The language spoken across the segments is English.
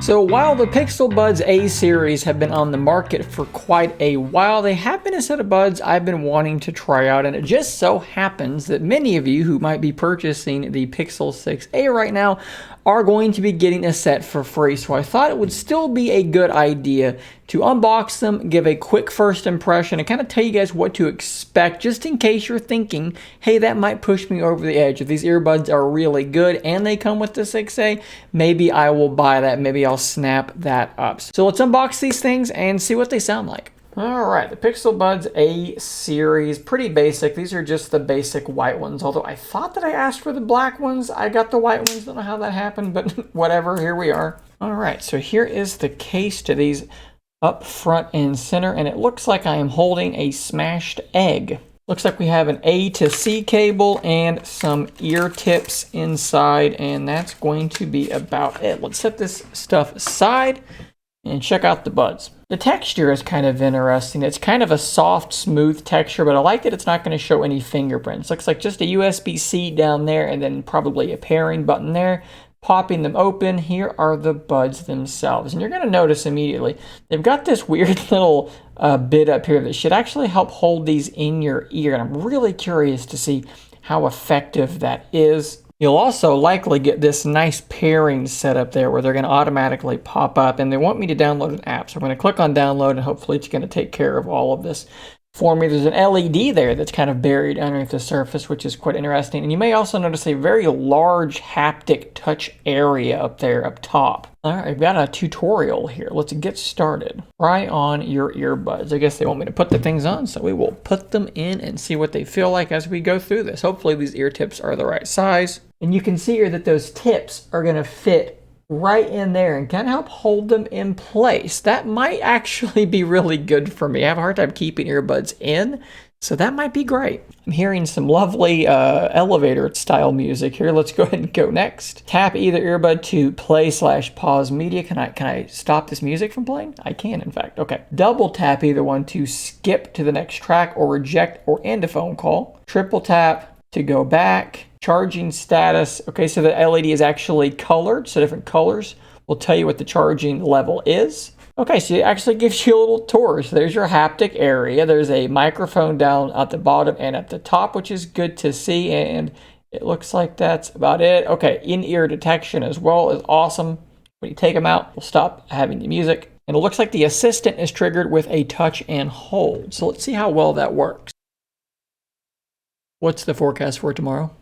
So while the Pixel Buds A series have been on the market for quite a while, they have been a set of buds I've been wanting to try out, and it just so happens that many of you who might be purchasing the Pixel 6a right now are going to be getting a set for free. So I thought it would still be a good idea to unbox them, give a quick first impression, and kind of tell you guys what to expect, just in case you're thinking, hey, that might push me over the edge. If these earbuds are really good and they come with the 6a, maybe I will buy that. Maybe I'll snap that up. So let's unbox these things and see what they sound like. All right, the Pixel Buds A series, pretty basic. These are just the basic white ones, although I thought that I asked for the black ones. I got the white ones. Don't know how that happened, but whatever, here we are. All right, so here is the case to these up front and center, and it looks like I am holding a smashed egg. Looks like we have an A to C cable and some ear tips inside, and that's going to be about it. Let's set this stuff aside and check out the buds. The texture is kind of interesting. It's kind of a soft, smooth texture, but I like that it's not going to show any fingerprints. Looks like just a USB-C down there and then probably a pairing button there. Popping them open, here are the buds themselves. And you're going to notice immediately, they've got this weird little bit up here that should actually help hold these in your ear. And I'm really curious to see how effective that is. You'll also likely get this nice pairing setup there where they're going to automatically pop up, and they want me to download an app. So I'm going to click on download, and hopefully it's going to take care of all of this for me. There's an LED there that's kind of buried underneath the surface, which is quite interesting. And you may also notice a very large haptic touch area up there up top. All right, I've got a tutorial here. Let's get started. Try on your earbuds. I guess they want me to put the things on, so we will put them in and see what they feel like as we go through this. Hopefully these ear tips are the right size. And you can see here that those tips are going to fit right in there and kind of help hold them in place. That might actually be really good for me. I have a hard time keeping earbuds in, so that might be great. I'm hearing some lovely elevator style music here. Let's go ahead and go next. Tap either earbud to play/pause media. Can I stop this music from playing? I can, in fact. Okay. Double tap either one to skip to the next track or reject or end a phone call. Triple tap to go back. Charging status. Okay, so the LED is actually colored, so different colors will tell you what the charging level is. Okay, so it actually gives you a little tour. So there's your haptic area. There's a microphone down at the bottom and at the top, which is good to see, and it looks like that's about it. Okay, in-ear detection as well is awesome. When you take them out, we'll stop having the music. And it looks like the assistant is triggered with a touch and hold. So let's see how well that works. What's the forecast for tomorrow?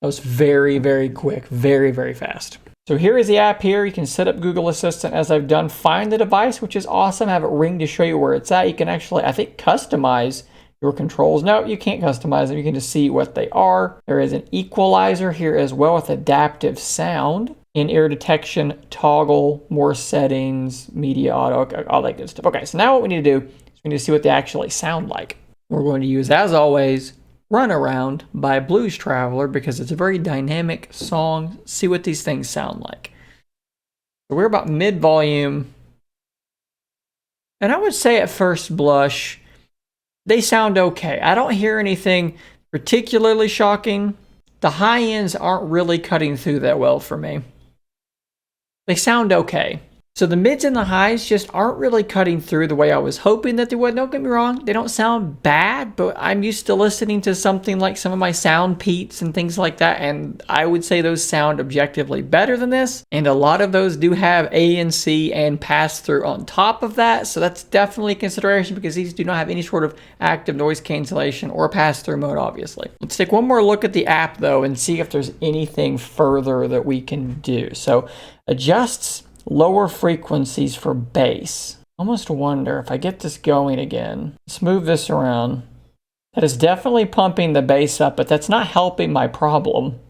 That was very, very quick, very, very fast. So here is the app here. You can set up Google Assistant as I've done. Find the device, which is awesome. Have it ring to show you where it's at. You can actually, I think, customize your controls. No, you can't customize them. You can just see what they are. There is an equalizer here as well with adaptive sound. In-ear detection, toggle, more settings, media auto, all that good stuff. Okay, so now what we need to do is we need to see what they actually sound like. We're going to use, as always, Runaround by Blues Traveler because it's a very dynamic song. See what these things sound like. So we're about mid-volume. And I would say at first blush, they sound okay. I don't hear anything particularly shocking. The high ends aren't really cutting through that well for me. They sound okay. So the mids and the highs just aren't really cutting through the way I was hoping that they would. Don't get me wrong, they don't sound bad, but I'm used to listening to something like some of my SoundPeats and things like that, and I would say those sound objectively better than this. And a lot of those do have ANC and pass-through on top of that, so that's definitely a consideration because these do not have any sort of active noise cancellation or pass-through mode, obviously. Let's take one more look at the app, though, and see if there's anything further that we can do. So, adjusts lower frequencies for bass. Almost wonder if I get this going again. Let's move this around. That is definitely pumping the bass up, but that's not helping my problem.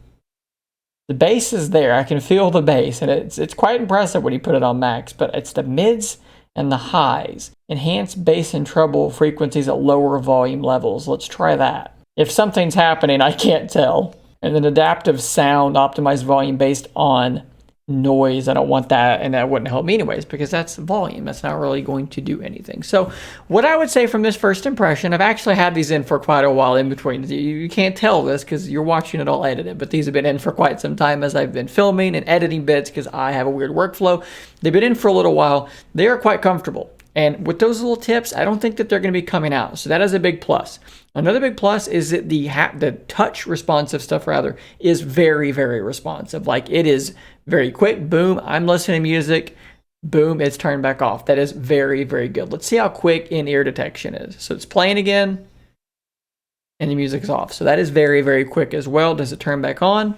The bass is there. I can feel the bass, and it's quite impressive when you put it on max, but it's the mids and the highs. Enhance bass and treble frequencies at lower volume levels. Let's try that. If something's happening, I can't tell. And then adaptive sound, optimized volume based on noise. I don't want that, and that wouldn't help me anyways, because that's volume. That's not really going to do anything. So what I would say from this first impression, I've actually had these in for quite a while in between. You can't tell this because you're watching it all edited, but these have been in for quite some time as I've been filming and editing bits because I have a weird workflow. They've been in for a little while. They are quite comfortable. And with those little tips, I don't think that they're going to be coming out. So that is a big plus. Another big plus is that the touch responsive stuff, rather, is very, very responsive. Like, it is very quick. Boom, I'm listening to music. Boom, it's turned back off. That is very, very good. Let's see how quick in-ear detection is. So it's playing again, and the music's off. So that is very, very quick as well. Does it turn back on?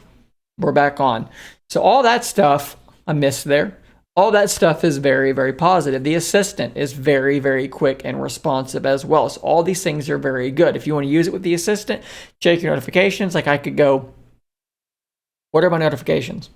We're back on. So all that stuff I missed there. All that stuff is very, very positive. The assistant is very, very quick and responsive as well. So all these things are very good. If you want to use it with the assistant, check your notifications. Like, I could go, what are my notifications?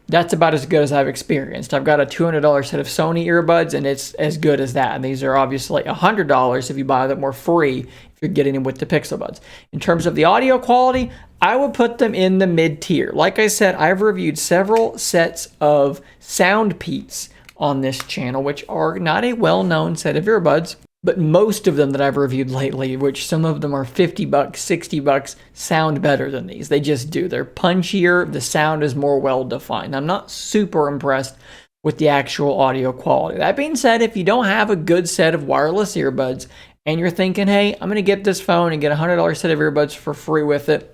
That's about as good as I've experienced. I've got a $200 set of Sony earbuds, and it's as good as that. And these are obviously $100 if you buy them, or free if you're getting them with the Pixel Buds. In terms of the audio quality, I would put them in the mid-tier. Like I said, I've reviewed several sets of Soundpeats on this channel, which are not a well-known set of earbuds. But most of them that I've reviewed lately, which some of them are $50, $60, sound better than these. They just do. They're punchier. The sound is more well-defined. I'm not super impressed with the actual audio quality. That being said, if you don't have a good set of wireless earbuds and you're thinking, hey, I'm going to get this phone and get a $100 set of earbuds for free with it,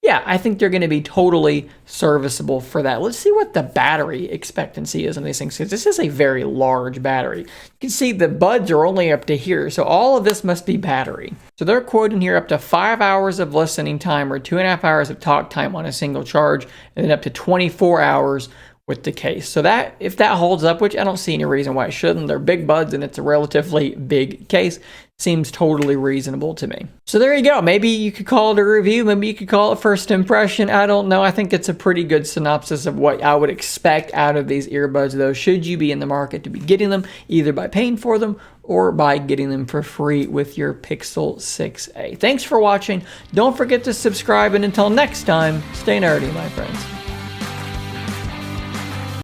yeah, I think they're going to be totally serviceable for that. Let's see what the battery expectancy is on these things, because this is a very large battery. You can see the buds are only up to here, so all of this must be battery. So they're quoting here up to 5 hours of listening time or 2.5 hours of talk time on a single charge, and then up to 24 hours with the case. So that, if that holds up, which I don't see any reason why it shouldn't, they're big buds and it's a relatively big case, seems totally reasonable to me. So there you go. Maybe you could call it a review. Maybe you could call it first impression. I don't know. I think it's a pretty good synopsis of what I would expect out of these earbuds, though, should you be in the market to be getting them, either by paying for them or by getting them for free with your Pixel 6a. Thanks for watching. Don't forget to subscribe, and until next time, stay nerdy, my friends.